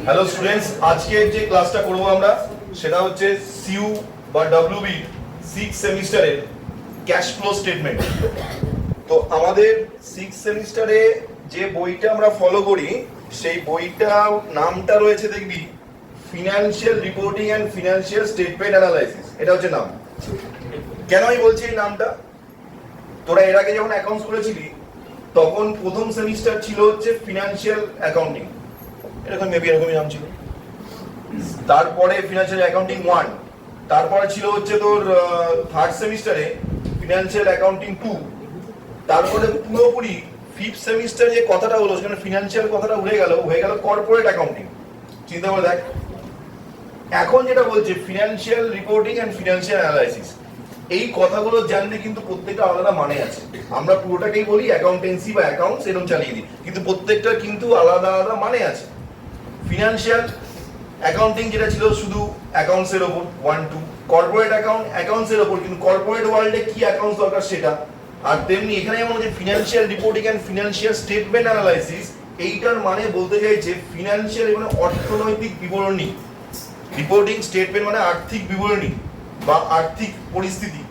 Hello students, আজকে যে ক্লাসটা করব আমরা সেটা হচ্ছে সিইউ বা ডব্লিউবি 6 সেমিস্টারের ক্যাশ ফ্লো স্টেটমেন্ট। তো আমাদের 6 সেমিস্টারে যে বইটা আমরা ফলো করি সেই বইটা নামটা রয়েছে দেখবি financial reporting and financial statement analysis. এটা হচ্ছে নাম। কেন আমি বলছি এই নামটা, তোরা এর আগে যখন অ্যাকাউন্টস করেছিলি তখন প্রথম সেমিস্টার ছিল হচ্ছে ফিনান্সিয়াল অ্যাকাউন্টিং, এরকম মেবি এরকমই নাম ছিল। তারপরে ফিনান্সিয়াল অ্যাকাউন্টিং 1, তারপরে ছিল হচ্ছে তোর থার্ড সেমিস্টারে ফিনান্সিয়াল অ্যাকাউন্টিং 2, তারপরে পুরোপুরি ফিফথ সেমিস্টারে যে কথাটা হলো সেখানে ফিনান্সিয়াল কথাটা উড়ে গেল, হয়ে গেল কর্পোরেট অ্যাকাউন্টিং। চিন্তা করে দেখ, এখন যেটা বলছে financial reporting and financial analysis, এই কথাগুলো জানলে কিন্তু প্রত্যেকটা আলাদা মানে আছে। আমরা পুরোটাকেই বলি অ্যাকাউন্টেন্সি বা অ্যাকাউন্টস এরকম চালিয়ে দিই, কিন্তু প্রত্যেকটা কিন্তু আলাদা আলাদা মানে আছে। ফিনান্সিয়াল অ্যাকাউন্টিং যেটা ছিল শুধু অ্যাকাউন্টস এর উপর 1 2, কর্পোরেট অ্যাকাউন্টস এর উপর, কিন্তু কর্পোরেট ওয়ার্ল্ডে কি অ্যাকাউন্টস দরকার সেটা। আর তেমনি এখানে যেমন যে financial reporting and financial statement analysis, এইটার মানে বলতে চাইছে ফিনান্সিয়াল মানে অর্থনৈতিক বিবরণী, রিপোর্টিং স্টেটমেন্ট মানে আর্থিক বিবরণী বা আর্থিক পরিস্থিতি।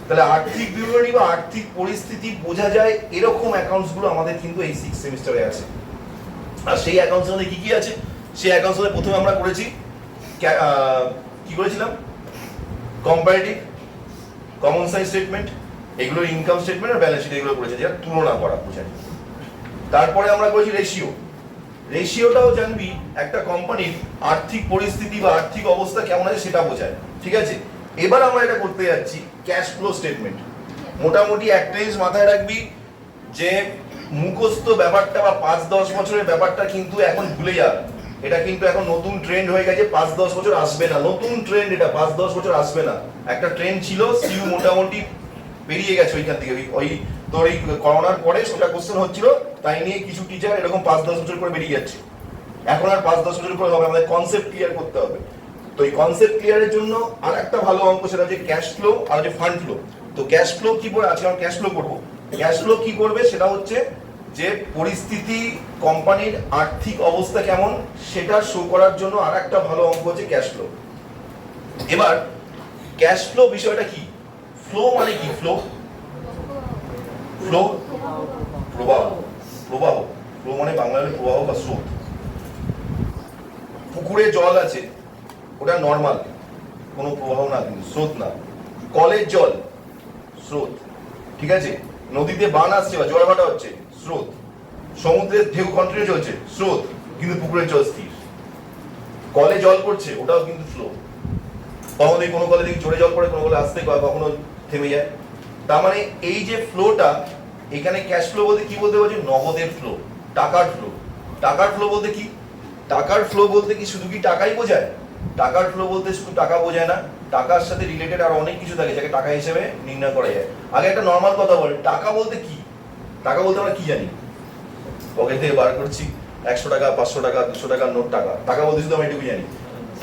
তাহলে আর্থিক বিবরণী বা আর্থিক পরিস্থিতি বোঝা যায় এরকম অ্যাকাউন্টস গুলো আমাদের কিন্তু এই 6 সেমিস্টারে আছে। আর সেই অ্যাকাউন্টস মধ্যে কি কি আছে, সেই অ্যাকাউন্টস মধ্যে প্রথমে আমরা করেছি কি করেছিলাম, কম্পারেটিভ, কমন সাইজ স্টেটমেন্ট, এগুলো ইনকাম স্টেটমেন্ট আর ব্যালেন্স শিট, এগুলো করেছে যেটা তুলনা করা বোঝায়। তারপরে আমরা করেছি রেশিও। রেশিওটাও জানবি একটা কোম্পানির আর্থিক পরিস্থিতি বা আর্থিক অবস্থা কেমন আছে সেটা বোঝায়, ঠিক আছে। এবার আমরা এটা করতে যাচ্ছি ক্যাশ ফ্লো স্টেটমেন্ট। মোটামুটি একটা জিনিস মাথায় রাখবি যে মুখস্থ ব্যাপারটা বা 5-10 বছরের ব্যাপারটা কিন্তু এখন ভুলে যা। এটা কিন্তু এখন নতুন ট্রেন্ড হয়ে গেছে, 5-10 বছর আসবে না, নতুন ট্রেন্ড এটা, 5-10 বছর আসবে না। একটা ট্রেন্ড ছিল, সিইউ মোটামুটি বেরিয়ে গেছে ওইখান থেকে, ওই তোর এই করোনার পরে সেটা কোশ্চেন হচ্ছিল, তাই নিয়ে কিছু টিচার এরকম 5-10 বছর করে বেরিয়ে যাচ্ছে। এখন আর 5-10 বছর করে হবে, আমাদের কনসেপ্ট ক্লিয়ার করতে হবে। তো এই কনসেপ্ট ক্লিয়ারের জন্য আর একটা ভালো অঙ্ক, সেটা হচ্ছে ক্যাশ ফ্লো আর হচ্ছে ফান্ড ফ্লো। তো ক্যাশ ফ্লো কি করে, আজকে আমরা ক্যাশ ফ্লো করবো। ক্যাশ ফ্লো কি করবে সেটা হচ্ছে যে পরিস্থিতি, কোম্পানির আর্থিক অবস্থা কেমন সেটা শো করার জন্য আর একটা ভালো অঙ্ক হচ্ছে ক্যাশ ফ্লো। এবার ক্যাশ ফ্লো বিষয়টা কি, ফ্লো মানে কি, ফ্লো ফ্লো প্রবাহ, প্রবাহ, ফ্লো মানে বাংলায় প্রবাহ বা স্রোত। পুকুরে জল আছে, ওটা নর্মাল, কোনো প্রবাহ না, কিন্তু স্রোত না। কলের জল স্রোত, ঠিক আছে। নদীতে বান আসছে বা জোয়ার-ভাটা হচ্ছে, স্রোত। সমুদ্রের ঢেউ কন্টিনিউ চলছে, স্রোত, কিন্তু পুকুরের জল স্থির। কলে জল পড়ছে, ওটাও কিন্তু ফ্লো। কখনো কোনো কলে দেখি জোরে জল পড়ে, কোনো কলে আসতে কখনো থেমে যায়। তার মানে এই যে ফ্লোটা, এখানে ক্যাশ ফ্লো বলতে কি বলতে পারছি, নগদের ফ্লো, টাকার ফ্লো। টাকার ফ্লো বলতে কি, টাকার ফ্লো বলতে কি শুধু কি টাকাই বোঝায়? টাকার ফ্লো বলতে শুধু টাকা বোঝায় না, টাকার সাথে রিলেটেড আর অনেক কিছু থাকে যাকে টাকা হিসেবে নির্ণয় করা যায়। আগে একটা নর্মাল কথা বল, টাকা বলতে কি? টাকা বলতে আমরা কি জানি? পকেট থেকে বার করছি 100 টাকা, 500 টাকা, 200 টাকার নোট, টাকা। টাকা বলতে শুধু আমরা এটুকু জানি।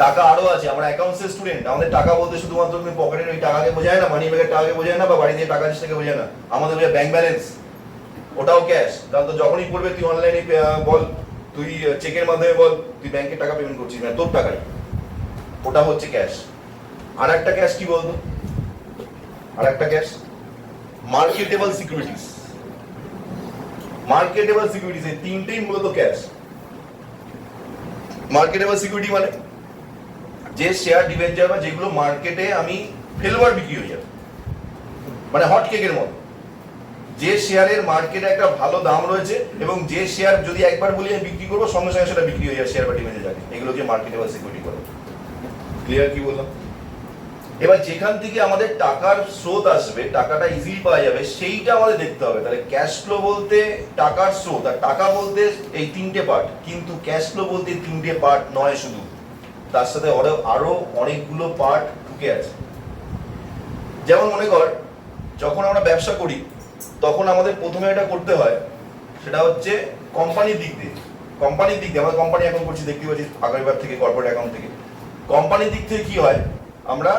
টাকা আরো আছে, আমরা অ্যাকাউন্টসের স্টুডেন্ট, আমাদের টাকা বলতে শুধুমাত্র তুমি পকেটের ওই টাকাকে বোঝায় না, মানি ব্যাগের টাকাকে বোঝায় না, বা বাড়ি থেকে টাকা আছে সেটাকে বোঝায় না। আমাদের বোঝায় ব্যাংক ব্যালেন্স, ওটাও ক্যাশ। কারণ তো যখনই পড়বে তুই অনলাইনে বল, তুই চেকের মাধ্যমে বল, তুই ব্যাংকে টাকা পেমেন্ট করছিস না, তোর টাকাই, ওটা হচ্ছে ক্যাশ। আর একটা ক্যাশ কি বলতো, আর একটা cash marketable securities. Marketable securities, এই তিনটেই মূলত ক্যাশ। মার্কেটেবল সিকিউরিটি মানে যে শেয়ার ডিবেঞ্চার বা যেগুলো মার্কেটে আমি ফেলবার বিক্রি হয়ে যাবে, মানে হট কেকের মতো। যে শেয়ারের মার্কেটে একটা ভালো দাম রয়েছে এবং যে শেয়ার যদি একবার বলি আমি বিক্রি করবো, সঙ্গে সঙ্গে সেটা বিক্রি হয়ে যায় শেয়ার বা ডিবেঞ্চার যাবে, এগুলো যে মার্কেটেবল সিকিউরিটি করে। ক্লিয়ার কি বললাম? এবার যেখান থেকে আমাদের টাকার স্রোত আসবে, টাকাটা ইজিলি পাওয়া যাবে, সেইটা আমাদের দেখতে হবে। তাহলে ক্যাশ ফ্লো বলতে টাকার স্রোত, আর টাকা বলতে এই তিনটে পার্ট। কিন্তু ক্যাশ ফ্লো বলতে তিনটে পার্ট নয় শুধু, তার সাথে আরো অনেকগুলো পার্ট ঢুকে আছে। যেমন মনে কর, যখন আমরা ব্যবসা করি তখন আমাদের প্রথমে এটা করতে হয়, সেটা হচ্ছে কোম্পানির দিক দিয়ে। কোম্পানির দিক দিয়ে আমরা কোম্পানি এখন করছি, দেখতে পাচ্ছি আগামীবার থেকে কর্পোরেট অ্যাকাউন্ট থেকে। কোম্পানির দিক থেকে কি হয়, আমরা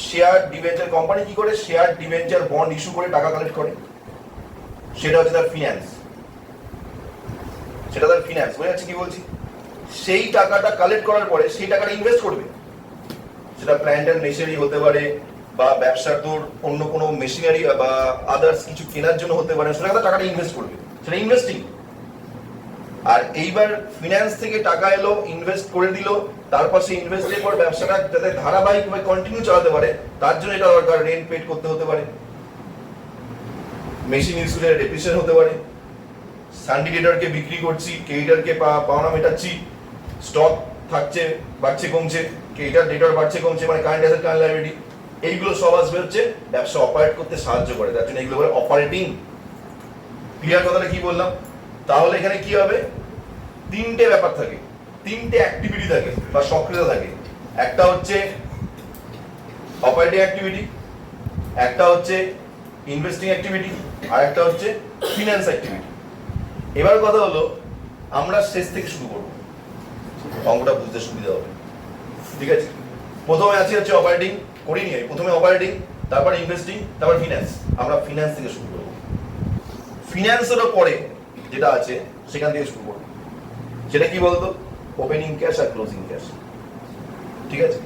শেয়ার ডিবেঞ্চার, কোম্পানি কি করে, শেয়ার ডিবেঞ্চার বন্ড ইস্যু করে টাকা কালেক্ট করে, সেটা হচ্ছে তার ফিনান্স, সেটা তার ফিনান্স। বুঝে যাচ্ছে কি বলছি? সেই টাকাটা কালেক্ট করার পরে সেই টাকাটা ইনভেস্ট করবে। সেটা প্ল্যান্ট অ্যান্ড মেশিনারি হতে পারে, বা ব্যবসার তোর অন্য কোনো মেশিনারি বা আদার্স কিছু কেনার জন্য হতে পারে, সেটা টাকাটা ইনভেস্ট করবে, সেটা ইনভেস্টিং। আর এইবার ফিনান্স থেকে টাকা এলো, ইনভেস্ট করে দিল, তারপর সেই ইনভেস্টের পর ব্যবসাটা যাতে ধারাবাহিকভাবে কন্টিনিউ চালাতে পারে তার জন্য এটা দরকার, রেন্ট পেড করতে হতে পারে, মেশিন ইউজ করে ডেপ্রিসিয়েশন হতে পারে, সান্ডিকেটরকে বিক্রি করছি, ক্রেডিটরকে পাওনা মেটাচ্ছি, স্টক থাকছে বাড়ছে কমছে, ক্রেডিটর ডেটর বাড়ছে কমছে, মানে কারেন্ট অ্যাসেট কারেন্ট লায়াবিলিটি, এইগুলো সব আসবে হচ্ছে ব্যবসা অপারেট করতে সাহায্য করে, তার জন্য এগুলো বলে অপারেটিং। ক্লিয়ার কথাটা কি বললাম? তাহলে এখানে কি হবে, তিনটে ব্যাপার থাকে, তিনটে অ্যাক্টিভিটি থাকে বা সক্রিয়তা থাকে। একটা হচ্ছে অপারেটিং অ্যাক্টিভিটি, একটা হচ্ছে ইনভেস্টিং অ্যাক্টিভিটি, আর একটা হচ্ছে ফিনান্স অ্যাক্টিভিটি। এবার কথা হলো আমরা শেষ থেকে শুরু করবো, অঙ্কটা বুঝতে সুবিধা হবে। ঠিক আছে, প্রথমে আছে হচ্ছে অপারেটিং, করিনি আমি, প্রথমে অপারেটিং, তারপর ইনভেস্টিং, তারপর ফিনান্স। আমরা ফিনান্স থেকে শুরু করবো। ফিনান্সেরও পরে যেটা আছে সেখান থেকে শুরু করবো। সেটা কি বলতো? ওপেনিং ক্যাশ আর ক্লোজিং ক্যাশ। ঠিক আছে,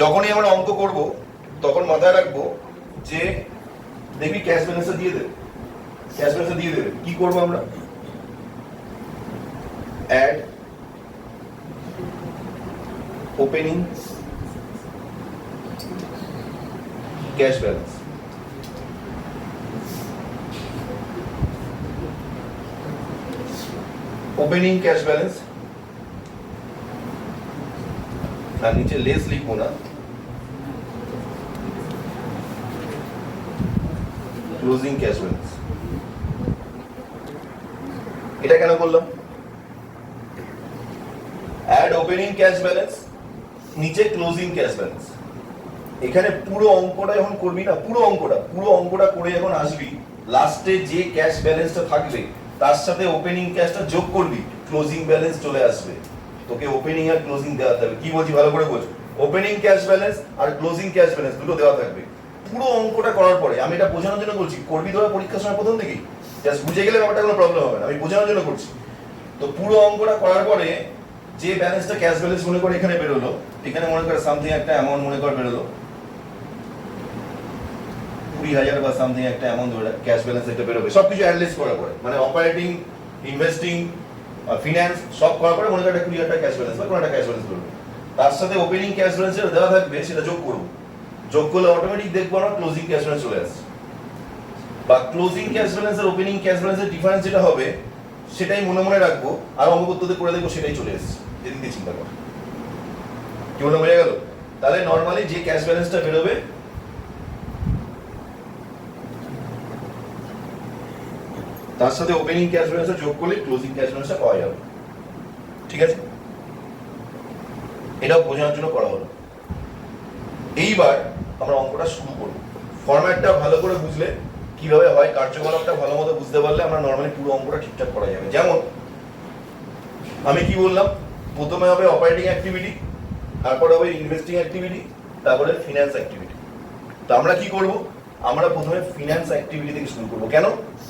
যখনই আমরা অঙ্ক করব তখন মাথায় রাখবো যে দেখবি ক্যাশ ব্যালেন্সটা দিয়ে দেবে, ক্যাশ ব্যালেন্সটা দিয়ে দেবে। কি করবো আমরা? Add opening cash balance. Opening cash balance, আর নিচে লেস লিখবো না, ক্লোজিং ক্যাশ ব্যালেন্স। এটা কেন করলাম? অ্যাড ওপেনিং ক্যাশ ব্যালেন্স, নিচে ক্লোজিং ক্যাশ ব্যালেন্স। এখানে পুরো অঙ্কটা যখন করবি না, পুরো অঙ্কটা করে যখন আসবি, লাস্টে যে ক্যাশ ব্যালেন্সটা থাকবে তার সাথে ওপেনিং ক্যাশটা যোগ করবি, ক্লোজিং ব্যালেন্স চলে আসবে। তোকে ওপেনিং আর ক্লোজিং দেওয়া থাকবে। কি বলছি ভালো করে বোঝ, ওপেনিং ক্যাশ ব্যালেন্স আর ক্লোজিং ক্যাশ ব্যালেন্স দুটো দেওয়া থাকবে। পুরো অঙ্কটা করার পরে, আমি এটা বোঝানোর জন্য বলছি, করবি তোরা পরীক্ষার সময় প্রথম থেকেই, জাস্ট বুঝে গেলে ব্যাপারটা কোনো প্রবলেম হবে না, আমি বোঝানোর জন্য করছি। তো পুরো অঙ্কটা করার পরে যে ব্যালেন্সটা ক্যাশ ব্যালেন্স মনে করে এখানে বেরোলো, এখানে মনে করে সামথিং একটা অ্যামাউন্ট মনে করে বেরোলো 20,000 বা সামথিং একটা অ্যামাউন্ট ধরে ক্যাশ ব্যালেন্স একটা বেরোবে, সবকিছু অ্যানালাইজ করার পরে, মানে অপারেটিং, ইনভেস্টিং, ফিনান্স সব করার পরে মনে করে একটা 20,000 টাকা ক্যাশ ব্যালেন্স বা কোনো একটা ক্যাশ ব্যালেন্স বেরোবে। তার সাথে ওপেনিং ক্যাশ ব্যালেন্স যেটা দেওয়া থাকবে সেটা যোগ করবো, যোগ করলে অটোমেটিক দেখবো আমরা ক্লোজিং ক্যাশ ব্যালেন্স চলে আসছে। বা ক্লোজিং ক্যাশ ব্যালেন্স আর ওপেনিং ক্যাশ ব্যালেন্সের ডিফারেন্স যেটা হবে সেটাই মনে মনে রাখবো, আর অঙ্ক করতে করে দেখবো সেটাই চলে এসেছে, যেদিন দিয়ে চিন্তা করো। কি মনে বোঝা গেল? তাহলে নর্মালি যে ক্যাশ ব্যালেন্সটা বেরোবে তার সাথে ওপেনিং ক্যাশ ব্যালেন্সটা যোগ করলে ক্লোজিং ক্যাশ ব্যালেন্সটা পাওয়া যাবে। ঠিক আছে, এটাও বোঝানোর জন্য করা হলো। এইবার আমরা অঙ্কটা শুরু করব। ফরম্যাটটা ভালো করে বুঝলে কিভাবে হয়, কার্যকলাপটা ভালো মতো বুঝতে পারলে আমরা নর্মালি পুরো অঙ্কটা ঠিকঠাক করা যাবে। যেমন আমি কি বললাম, প্রথমে হবে অপারেটিং অ্যাক্টিভিটি, তারপরে হবে ইনভেস্টিং অ্যাক্টিভিটি, তারপরে ফিনান্স অ্যাক্টিভিটি। তো আমরা কি করব? আমরা প্রথমে ফিনান্স অ্যাক্টিভিটি থেকে শুরু করব। কেন?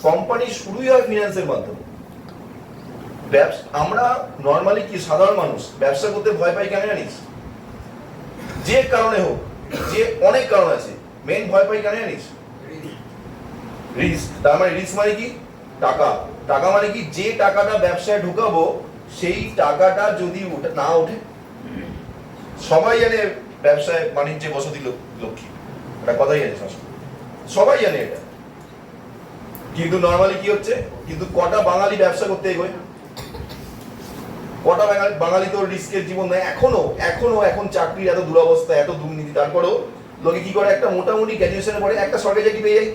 কোম্পানি শুরুই হয় ফিনান্সের মাধ্যমে। আমরা নর্মালি কি সাধারণ মানুষ ব্যবসা করতে ভয় পাই কেন জানিস? যে কারণে হোক, যে অনেক কারণ আছে, মেইন ভয় পাই কেন জানিস? রিস্ক। তার মানে রিস্ক মানে কি? টাকা। টাকা মানে কি? যে টাকাটা ব্যবসায় ঢোকাবো সেই টাকাটা যদি না ওঠে। সবাই জানে ব্যবসায় বাণিজ্যে বসতি লক্ষ্মী, এটা কথাই জানে, সবাই জানে এটা। কিন্তু নর্মালি কি হচ্ছে, কিন্তু কটা বাঙালি ব্যবসা করতে এগোয়? কটা বাঙালি তো রিস্কের জীবন নেয় এখন চাকরির এত দুরবস্থা, এত দুর্নীতি, তারপরেও লোকে কি করে, একটা মোটামুটি গ্র্যাজুয়েশনের পরে একটা সরকারি চাকরি পেয়ে যাই,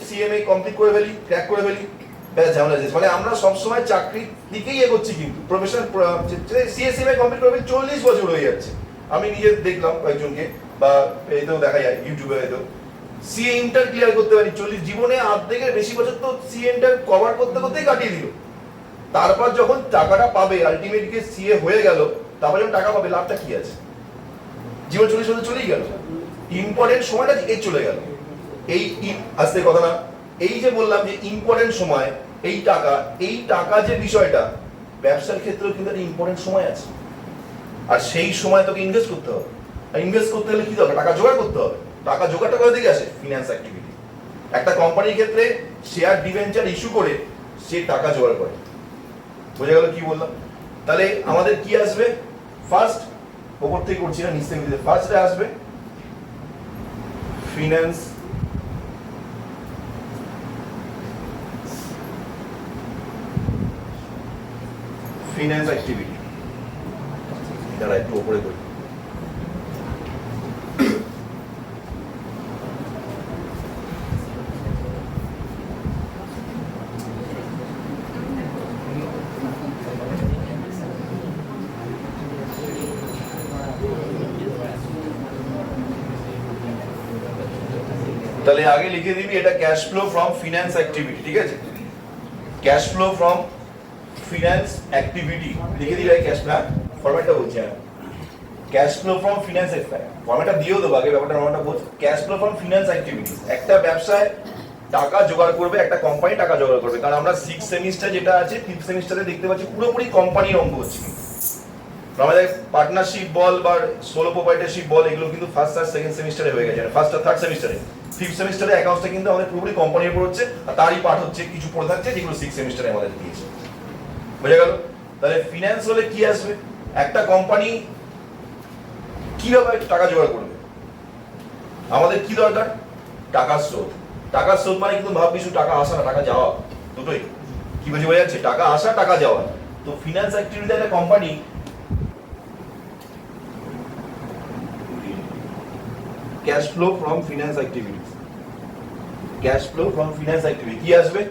সিএমএ কমপ্লিট করে ফেলি, ক্র্যাক করে ফেলি, ঝামেলা শেষ। মানে আমরা সবসময় চাকরির দিকেই এগোচ্ছি, কিন্তু প্রফেশনাল সিএমএ কমপ্লিট করে ফেলি, 40 বছর হয়ে যাচ্ছে। আমি নিজে দেখলাম কয়েকজনকে, বা এতেও দেখা যায় ইউটিউবে, হয়তো সিএ ইন্টার ক্লিয়ার করতে পারি 40, জীবনে অর্ধেকের বেশি বছর তো সিএ ইন্টার কভার করতে করতেই কাটিয়ে দিল। তারপর যখন টাকাটা পাবে, আলটিমেট গিয়ে সিএ হয়ে গেল, তারপর যখন টাকা পাবে, লাভটা কি আছে? জীবন 40 বছর চলেই গেল, ইম্পর্টেন্ট সময়টা এই চলে গেল। এই আস্তে কথা না, এই যে বললাম যে ইম্পর্টেন্ট সময়, এই টাকা যে বিষয়টা ব্যবসার ক্ষেত্রেও কিন্তু একটা ইম্পর্টেন্ট সময় আছে, আর সেই সময় তোকে ইনভেস্ট করতে হবে। আর ইনভেস্ট করতে হলে কি দরকার? টাকা জোগাড় করতে হবে। টাকা জোগাড়টা করে দিকে আসে ফিনান্স অ্যাক্টিভিটি। একটা কোম্পানির ক্ষেত্রে শেয়ার ডিবেঞ্চার ইস্যু করে সে টাকা জোগাড় করে। বোঝা গেল কি বললাম? তাহলে আমাদের কি আসবে? ফার্স্ট, ওপর থেকে করছি না, নিচ থেকে ফার্স্টে আসবে ফিনান্স অ্যাক্টিভিটি। দাঁড়া একটু ওপরে করি। তাহলে আগে লিখে দিবি এটা cash flow from finance activity, ঠিক আছে? Cash flow from finance activity লিখে দিবি। ক্যাশ ফ্লো ফরম্যাটটা বলছি আমি, ক্যাশ ফ্লো ফ্রম ফিনান্স ফরম্যাটটা দিয়েও দেবো আগে, ব্যাপারটা নর্মালটা বলছি। Cash flow from finance activity, একটা ব্যবসায় টাকা জোগাড় করবে, একটা কোম্পানি টাকা জোগাড় করবে। কারণ আমরা 6 সেমিস্টার যেটা আছে, 5th সেমিস্টারে দেখতে পাচ্ছি পুরোপুরি কোম্পানির অঙ্ক হচ্ছে। আমাদের পার্টনারশিপ বল বা সোলো প্রোপাইটারশিপ বল, এগুলো কিন্তু ফার্স্ট আর সেকেন্ড সেমিস্টারে হয়ে গেছে, ফার্স্ট আর থার্ড সেমিস্টারে। 5th সেমিস্টারে অ্যাকাউন্টসটা কিন্তু আমাদের পুরোপুরি কোম্পানির উপর হচ্ছে, আর তারই পার্ট হচ্ছে কিছু পড়ে থাকছে যেগুলো 6th সেমিস্টারে আমাদের দিয়েছে। বুঝা গেল? তাহলে ফিনান্স হলে কি আসবে? একটা কোম্পানি কিভাবে টাকা জোগাড় করবে? আমাদের কি দরকার? টাকার স্রোত। টাকার স্রোত মানে কিন্তু ভাববি শুধু টাকা আসা না টাকা যাওয়া, দুটোই। কি বুঝে বোঝা যাচ্ছে? টাকা আসা, টাকা যাওয়া। তো ফিনান্স অ্যাক্টিভিটিতে একটা company cash flow from finance activities, cash flow from finance activity কি আসবে?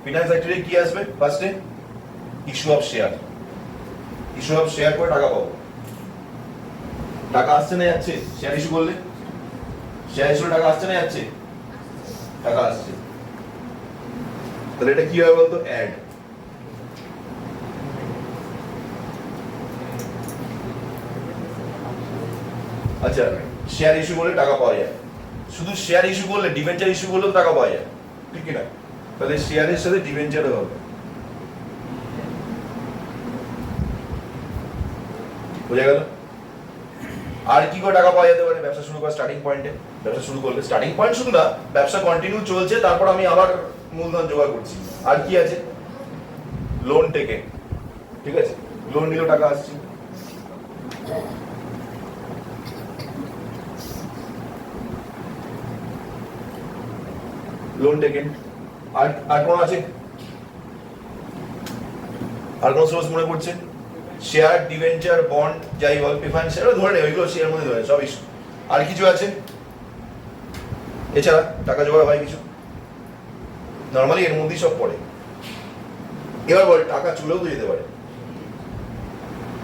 ফিনান্স অ্যাক্টিভিটি কি আসবে? ফার্স্টে issue of share, issue of share করে টাকা পাবো। টাকা আসছে না যাচ্ছে? শেয়ার ইস্যু করলে, শেয়ার ইস্যু টাকা আসছে না যাচ্ছে? টাকা আসছে। তাহলে এটা কি হবে বলতো? অ্যাড। আচ্ছা, শেয়ার ইস্যু করলে টাকা পাওয়া যায়। শুধু শেয়ার ইস্যু করলে, ডিবেঞ্চার ইস্যু করলেও টাকা পাওয়া যায়, ঠিক কি না? তাহলে শেয়ারের সাথে ডিবেঞ্চারও হবে। বোঝা গেল? আর কি করে টাকা পাওয়া যেতে পারে ব্যবসা শুরু করার স্টার্টিং পয়েন্টে? ব্যবসা শুরু করলে স্টার্টিং পয়েন্ট শুধু না, ব্যবসা কন্টিনিউ চলছে, তারপর আমি আবার মূলধন জোগাড় করছি। আর কি আছে? লোন টেকে, ঠিক আছে? লোন নিলেও টাকা আসছে। Loan taken. আর কোন আছে? আর কোন সোর্স মনে পড়ছে? শেয়ার, ডিবেঞ্চার, বন্ড, যাই বল, প্রিফারেন্স শেয়ার ধরে নেই, ওইগুলো শেয়ার মধ্যে ধরে সব ইস্যু। আর কিছু আছে এছাড়া টাকা জোগাড় হয় কিছু? নর্মালি এর মধ্যেই সব পড়ে। এবার বল, টাকা চলেও তো যেতে পারে।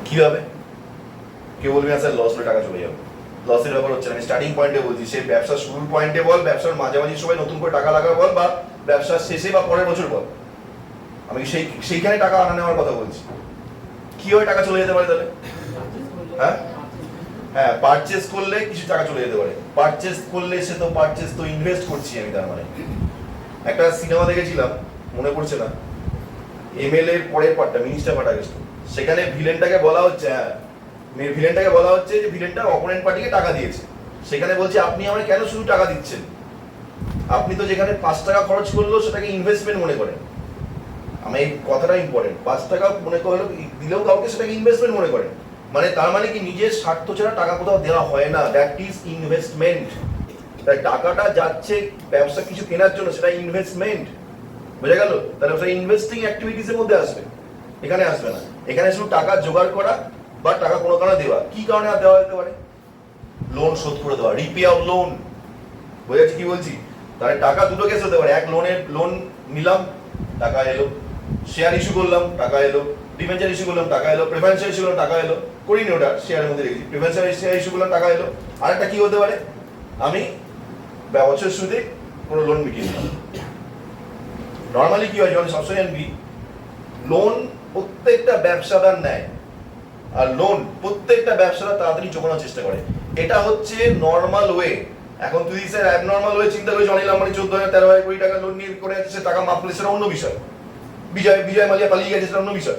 কিভাবে? কেউ বলবি না স্যার লস হলে টাকা চলে যাবে। লসের ব্যাপার হচ্ছে না, আমি স্টার্টিং পয়েন্টে বলছি। সে ব্যবসা শুরুর পয়েন্টে বল, ব্যবসার মাঝামাঝি সময় নতুন করে টাকা লাগা বল, বা ব্যবসার শেষে বা পরের বছর বল, আমি সেইখানে টাকা আনা নেওয়ার কথা বলছি। কি হয় টাকা চলে যেতে পারে তাহলে? হ্যাঁ হ্যাঁ, পারচেজ করলে কিছু টাকা চলে যেতে পারে। পারচেজ করলে সে তো পারচেজ তো ইনভেস্ট করছি আমি, তার মানে। একটা সিনেমা দেখেছিলাম, মনে পড়ছে না, এমএলএ এর পরের পার্টটা, মিনিস্টার পার্ট গেছিল। সেখানে ভিলেনটাকে বলা হচ্ছে, ভিলেনটাকে বলা হচ্ছে যে ভিলেনটা অপোনেন্ট পার্টিকে টাকা দিয়েছে। সেখানে বলছে আপনি আমায় কেন শুধু টাকা দিচ্ছেন? আপনি তো যেখানে 5 টাকা খরচ করলো সেটাকে ইনভেস্টমেন্ট মনে করেন। আমি এই কথাটা ইম্পর্টেন্ট, 5 টাকা মনে করলো দিলেও কাউকে সেটাকে ইনভেস্টমেন্ট মনে করেন। মানে তার মানে কি নিজের স্বার্থ ছাড়া টাকা কোথাও দেওয়া হয় না, দ্যাট ইজ ইনভেস্টমেন্ট। তাই টাকাটা যাচ্ছে ব্যবসা কিছু কেনার জন্য, সেটা ইনভেস্টমেন্ট। বুঝা গেল? তাহলে সেটা ইনভেস্টিং অ্যাক্টিভিটিস এর মধ্যে আসবে, এখানে আসবে না। এখানে শুধু টাকা জোগাড় করা বা টাকা কোনো কারণে দেওয়া। কি কারণে আর দেওয়া যেতে পারে? লোন শোধ করে দেওয়া, রিপে অফ লোন। বুঝাচ্ছি কি বলছি? তাহলে টাকা দুটো কেস হতে পারে। এক, লোন নিলাম, টাকা এলো। শেয়ার ইস্যু করলাম, টাকা এলো। ডিবেঞ্চার ইস্যু করলাম, টাকা এলো। প্রেফারেন্সিয়াল ইস্যু করলাম, টাকা এলো। করিনি ওটা, শেয়ারের মধ্যে রেখেছি। প্রেফারেন্সিয়াল শেয়ার ইস্যু করলাম, টাকা এলো। আরেকটা কি হতে পারে? আমি বছর শুরুতে কোনো লোন মিটিয়ে নিলাম। নর্মালি কি হয়, যখন সবসময় জানবি লোন প্রত্যেকটা ব্যবসাদার নেয়, আর লোন প্রত্যেকটা ব্যবসাদার তাড়াতাড়ি চোকানোর চেষ্টা করে। এটা হচ্ছে নর্মাল ওয়ে। এখন তুই স্যার অ্যাবনর্মাল হয়ে চিন্তা করিস অনিল আম্বানি 14,000 13,000 কোটি টাকা লোন নিয়ে করে আছে, সে টাকা মাফ করে, সেটা অন্য বিষয়। বিজয় মালিয়া পালিয়ে গেছে, সেটা অন্য বিষয়।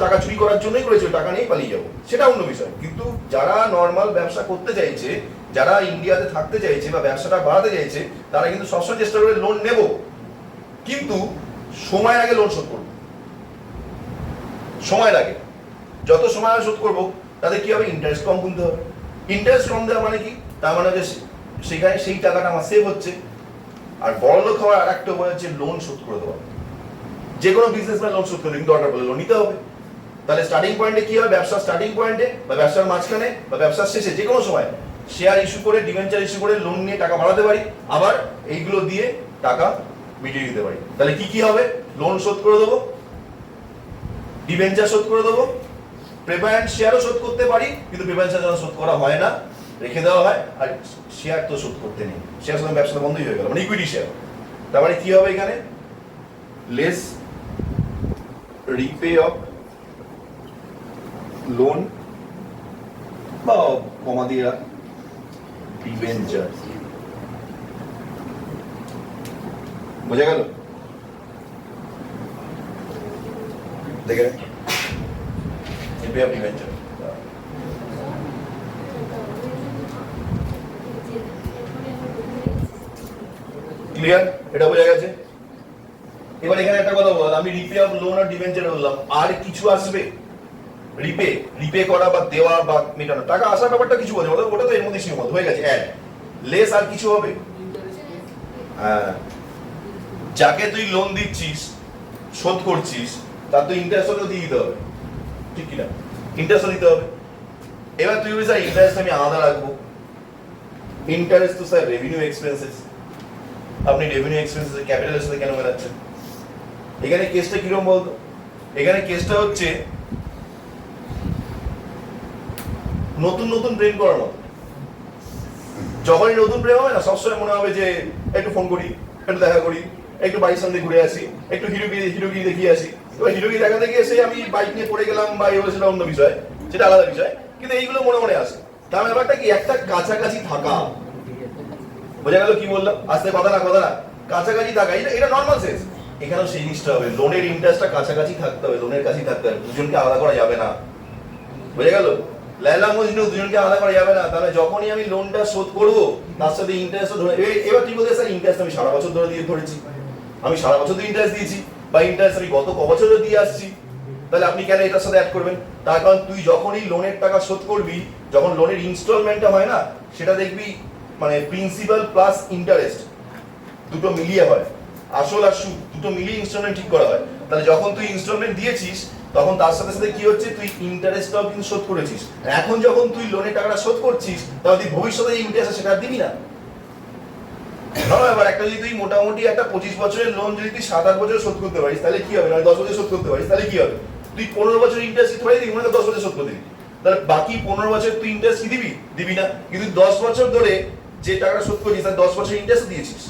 টাকা চুরি করার জন্যই করেছে, টাকা নিয়ে পালিয়ে যাবো, সেটা অন্য বিষয়। কিন্তু যারা নর্মাল ব্যবসা করতে চাইছে, যারা ইন্ডিয়াতে থাকতে চাইছে বা ব্যবসাটা বাড়াতে চাইছে, তারা কিন্তু সবসময় চেষ্টা করে লোন নেব, কিন্তু সময়ের আগে লোন শোধ করবো। সময়ের আগে, যত সময় আগে শোধ করবো তাদের কি হবে, ইন্টারেস্ট কম গুনতে হবে। ইন্টারেস্ট কম দেওয়া মানে কি, তার মানে হচ্ছে সেখানে সেই টাকাটা আমার সেভ হচ্ছে। আর বড় লোক হওয়ার আর একটা উপায় হচ্ছে লোন শোধ করে দেওয়া। যে কোনো বিজনেসম্যান লোন শোধ করবে, কিন্তু দরকার পড়লে লোন নিতে হবে। তাহলে স্টার্টিং পয়েন্টে কি হবে, ব্যবসার স্টার্টিং পয়েন্টে বা ব্যবসার মাঝখানে বা ব্যবসার শেষে যে কোনো সময় শেয়ার ইস্যু করে, ডিবেঞ্চার ইস্যু করে লোন নিয়ে টাকা বাড়াতে পারি, আবার এইগুলো দিয়ে টাকা মিটিয়ে দিতে পারি। তাহলে কি কি হবে, লোন শোধ করে দেবো, ডিবেঞ্চার শোধ করে দেবো, প্রেফারেন্স শেয়ারও শোধ করতে পারি, কিন্তু প্রেফারেন্স শেয়ার শোধ করা হয় না, রেখে দেওয়া হয়। আর শেয়ার তো শোধ করতে নেই, শেয়ার সময় ব্যবসাটা বন্ধই হয়ে গেল, মানে ইকুইটি শেয়ার। তারপরে কি হবে এখানে, লেস রিপে অফ লোন বা কমা দিয়ে ডিবেঞ্চার। বোঝা গেল? দেখে রিপে অফ ডিবেঞ্চার। ক্লিয়ার? এটা বোঝা গেছে? এবার এখানে একটা কথা বল, আমি রিপে অফ লোন আর ডিবেঞ্চার বললাম, আর কিছু আসবে রিপে করা বা দেওয়া বা মেটানো, টাকা আসার ব্যাপারটা কিছু বলছে, ওটা তো এর মধ্যে সীমাবদ্ধ হয়ে গেছে। অ্যাড লেস আর কিছু হবে, হ্যাঁ, যাকে তুই লোন দিচ্ছিস, শোধ করছিস, তার তো ইন্টারেস্টও দিয়ে দিতে হবে, ঠিক কিনা? ইন্টারেস্টও দিতে হবে। এবার তুই বলিস স্যার ইন্টারেস্ট আমি আলাদা রাখবো। ইন্টারেস্ট তো স্যার রেভিনিউ এক্সপেন্সেস, আপনি রেভিনিউ এক্সপেন্সেস ক্যাপিটালের সাথে কেন মেলাচ্ছেন? এখানে কেসটা কিরকম বলতো, এখানে কেসটা হচ্ছে নতুন প্রেম করার মতো। যখনই নতুন প্রেম হবে না, সবসময় মনে হবে যে একটু ফোন করি, একটু দেখা করি, একটু বাড়ির সামনে ঘুরে আসি, একটু হিরোগিরি দেখিয়ে আসি। এবার হিরোগিরি দেখাতে গিয়ে এসে আমি বাইক নিয়ে পড়ে গেলাম বা এই সেটা অন্য বিষয়, সেটা আলাদা বিষয়, কিন্তু এইগুলো মনে আসে। তার ব্যাপারটা কি, একটা কাছাকাছি থাকা। বোঝা গেল কি বললাম? আস্তে কথা না কাছাকাছি থাকা, এটা নর্মাল সেন্স। এখানেও সেই জিনিসটা হবে, লোনের ইন্টারেস্টটা কাছাকাছি থাকতে হবে, লোনের কাছেই থাকতে হবে, দুজনকে আলাদা করা যাবে না। বোঝা গেল? লায়লা মজনু দুজনকে আলাদা করা যাবে না। তাহলে যখনই আমি লোনটা শোধ করবো, তার সাথে ইন্টারেস্ট ধরে, এবার তুই বলতে স্যার ইন্টারেস্ট আমি সারা বছর ধরেছি, আমি সারা বছর ধরে ইন্টারেস্ট দিয়েছি, বা ইন্টারেস্ট আমি গত ক বছর দিয়ে আসছি, তাহলে আপনি কেন এটার সাথে অ্যাড করবেন? তার কারণ তুই যখনই লোনের টাকা শোধ করবি, যখন লোনের ইনস্টলমেন্টটা হয় না, সেটা দেখবি মানে প্রিন্সিপাল প্লাস ইন্টারেস্ট দুটো মিলিয়ে হয়, আসল আর সুদ দুটো মিলিয়ে ইনস্টলমেন্ট ঠিক করা হয়। তাহলে যখন তুই ইনস্টলমেন্ট দিয়েছিস, তখন তার সাথে সাথে কি হচ্ছে, তুই ইন্টারেস্টটাও কিন্তু শোধ করেছিস। এখন যখন তুই লোনের টাকাটা শোধ করছিস, তাহলে তুই ভবিষ্যতে ইন্টারেস্ট সেটা দিবি না। এবার একটা যদি তুই মোটামুটি একটা 25 বছরের লোন যদি তুই 7-8 বছর শোধ করতে পারিস, তাহলে কি হবে, 10 বছর শোধ করতে পারিস, তাহলে কি হবে, তুই 15 বছর ইন্টারেস্ট দিতে পারিস, মানে 10 বছর শোধ করে দিবি। তাহলে বাকি 15 বছর তুই ইন্টারেস্ট কি দিবি না। কিন্তু 10 বছর ধরে যে টাকাটা শোধ করছিস, তার 10 বছর ইন্টারেস্ট দিয়েছিস,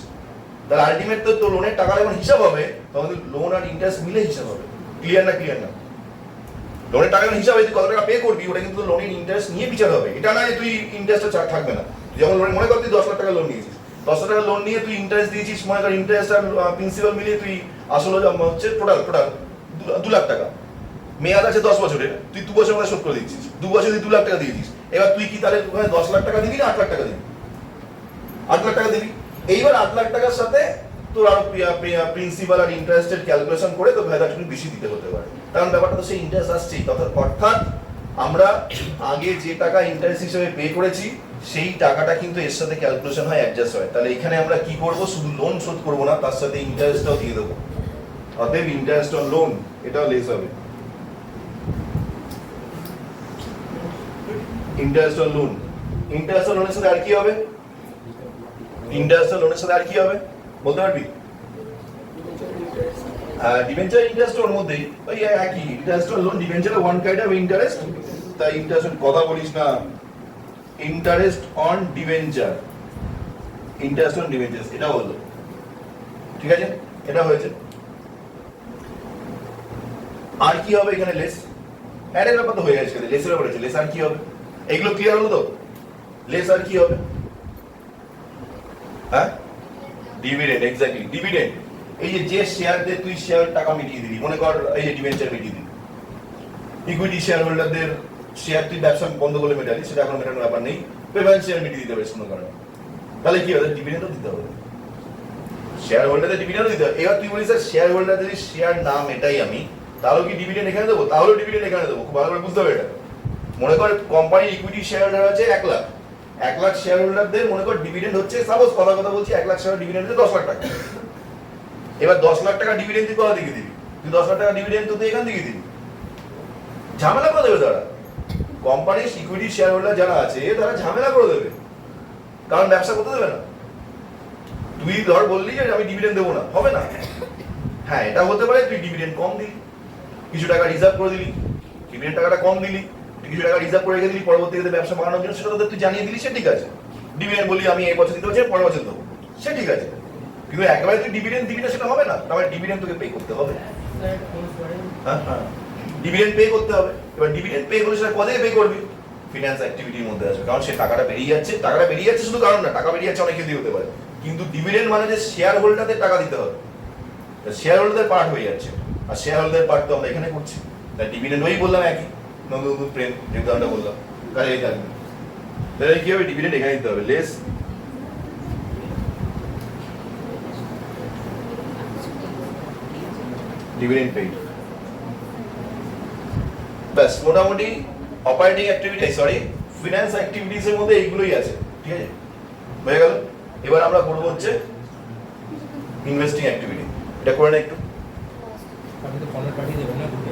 তাহলে আলটিমেট তো লোনের টাকা যখন হিসাব হবে, তখন লোন আর ইন্টারেস্ট মিলে হিসাব হবে। ক্লিয়ার না? লোনের টাকা হিসাব হবে, তুই কত টাকা পে করবি, ওটা কিন্তু লোনের ইন্টারেস্ট নিয়ে বিচার হবে। এটা না যে তুই ইন্টারেস্টটা থাকবে না। যখন লোন, মনে কর তুই 10 লাখ টাকা লোন নিয়েছিস, 10 লাখ টাকা লোন নিয়ে তুই ইন্টারেস্ট দিয়েছিস, মনে কর ইন্টারেস্ট আর প্রিন্সিপাল মিলিয়ে তুই আসলে হচ্ছে টোটাল 2 লাখ টাকা, মেয়াদ আছে 10 বছরের, তুই 2 বছর মধ্যে শোধ করে দিচ্ছিস, 2 বছর তুই 2 লাখ টাকা দিয়েছিস। এবার তুই কি তাহলে 10 লাখ টাকা দিবি না 8 লাখ টাকা দিবি? 8 লাখ টাকা দিবি। এইবার 8 লাখ টাকার সাথে তোর আরো প্রিন্সিপাল আর ইন্টারেস্টের ক্যালকুলেশন করে তো ভ্যালু একটু বেশি দিতে হতে পারে, কারণ ব্যাপারটা তো সেই ইন্টারেস্ট আসছেই। অর্থাৎ আমরা আগে যে টাকা ইন্টারেস্ট হিসেবে পে করেছি, সেই টাকাটা কিন্তু এর সাথে ক্যালকুলেশন হয়, অ্যাডজাস্ট হয়। তাহলে এখানে আমরা কি করব, শুধু লোন শোধ করবো না, তার সাথে ইন্টারেস্টটাও দিয়ে দেবো। অতএব ইন্টারেস্ট অন লোন এটাও লেস হবে। ইন্টারেস্ট অন লোনের সাথে আর কি হবে, ইন্টারেস্ট অন লোনের সাথে আর কি হবে বলতে পারবি? ডিবেঞ্চার ইন্টারেস্ট ওর মধ্যেই ওই একই, interest on loan debenture one kind of interest. তাই ইন্টারেস্ট কথা বলিস না, ইন্টারেস্ট অন ডিবেঞ্চার, এটা বললো, ঠিক আছে? এটা হয়েছে। আর কি হবে এখানে, লেস অ্যাডের ব্যাপার তো হয়ে গেছে, লেসের ব্যাপার আছে, লেস আর কি হবে, এগুলো ক্লিয়ার হলো তো? লেস আর কি হবে, ডিভিডেন্ড, এক্স্যাক্টলি ডিভিডেন্ড। এই যে শেয়ার দিয়ে তুই শেয়ার টাকা মিটিয়ে দিবি, মনে কর এই যে ডিবেঞ্চার মিটিয়ে দিবি, ইকুইটি শেয়ার হোল্ডারদের শেয়ার তুই ব্যবসা বন্ধ করলে মেটালি, সেটা এখন মেটানোর ব্যাপার নেই, প্রেফারেন্স শেয়ার মিটিয়ে দিতে হবে কোনো কারণে, তাহলে কি হবে, ডিভিডেন্ডও দিতে হবে, শেয়ার হোল্ডারদের ডিভিডেন্ডও দিতে হবে। এবার তুই বলিস স্যার শেয়ার হোল্ডারদের যদি শেয়ার না মেটাই আমি, তাহলে কি ডিভিডেন্ড এখানে দেবো? তাহলেও ডিভিডেন্ড এখানে দেবো, খুব ভালো করে বুঝতে হবে এটা। মনে কর কোম্পানির ইকুইটি শেয়ার হোল্ডার আছে 1 লাখ, 1 লাখ শেয়ার হোল্ডারদের মনে কর ডিভিডেন্ড হচ্ছে, সাপোজ কথা বলছি 1 লাখ শেয়ার ডিভিডেন্ড হচ্ছে 10 লাখ টাকা। এবার 10 লাখ টাকা ডিভিডেন্ড তুই কোথা থেকে দিবি? তুই 10 লাখ টাকা ডিভিডেন্ড তো তুই এখান থেকে দিবি, ঝামেলা করে দেবে তারা। কোম্পানির ইকুইটি শেয়ার হোল্ডার যারা আছে তারা ঝামেলা করে দেবে, কারণ ব্যবসা করতে দেবে না। তুই ধর বললি যে আমি ডিভিডেন্ড দেবো না, হবে না। হ্যাঁ এটা হতে পারে তুই ডিভিডেন্ড কম দিলি, কিছু টাকা রিজার্ভ করে দিলি, ডিভিডেন্ড টাকাটা কম দিলি, কিছু টাকা রিজার্ভ করে রেখে দিলি পরবর্তীতে ব্যবসা বাড়ানোর জন্য, সেটা তুই জানিয়ে দিলি, সে ঠিক আছে। ডিভিডেন্ড বলি আমি এই বছর দিতে হচ্ছে, পরের বছর দেবো, সে ঠিক আছে। কিন্তু একেবারে তুই ডিভিডেন্ড দিবি না, সেটা হবে না। তাহলে ডিভিডেন্ড তোকে পে করতে হবে, হ্যাঁ হ্যাঁ ডিভিডেন্ড পে করতে হবে। এবার ডিভিডেন্ড পে করলে সেটা কোথায় পে করবি? ফিনান্স অ্যাক্টিভিটির মধ্যে আসবে, কারণ সে টাকাটা বেরিয়ে যাচ্ছে। টাকাটা বেরিয়ে যাচ্ছে শুধু কারণ না, টাকা বেরিয়ে যাচ্ছে অনেক ক্ষেত্রে হতে পারে, কিন্তু ডিভিডেন্ড মানে যে শেয়ার হোল্ডারদের টাকা দিতে হবে, শেয়ার হোল্ডারদের পার্ট হয়ে যাচ্ছে, আর শেয়ার হোল্ডারদের পার্ট তো আমরা এখানে করছি, তাই ডিভিডেন্ড ওই বললাম একই, নতুন নতুন প্রেম যেহেতু আমরা বললাম, তাহলে এই থাকবে। তাহলে কি হবে, ডিভিডেন্ড এখানে দিতে হবে, লেস ডিভিডেন্ড পেইড। ব্যাস মোটামুটি operating activity, sorry finance activities এর মধ্যে এইগুলোই আছে, ঠিক আছে, হয়ে গেল। এবার আমরা করবো হচ্ছে ইনভেস্টিং অ্যাক্টিভিটি, এটা করে না একটু। আপনি তো ফর্মেট পাঠিয়ে দেবেন না গ্রুপে?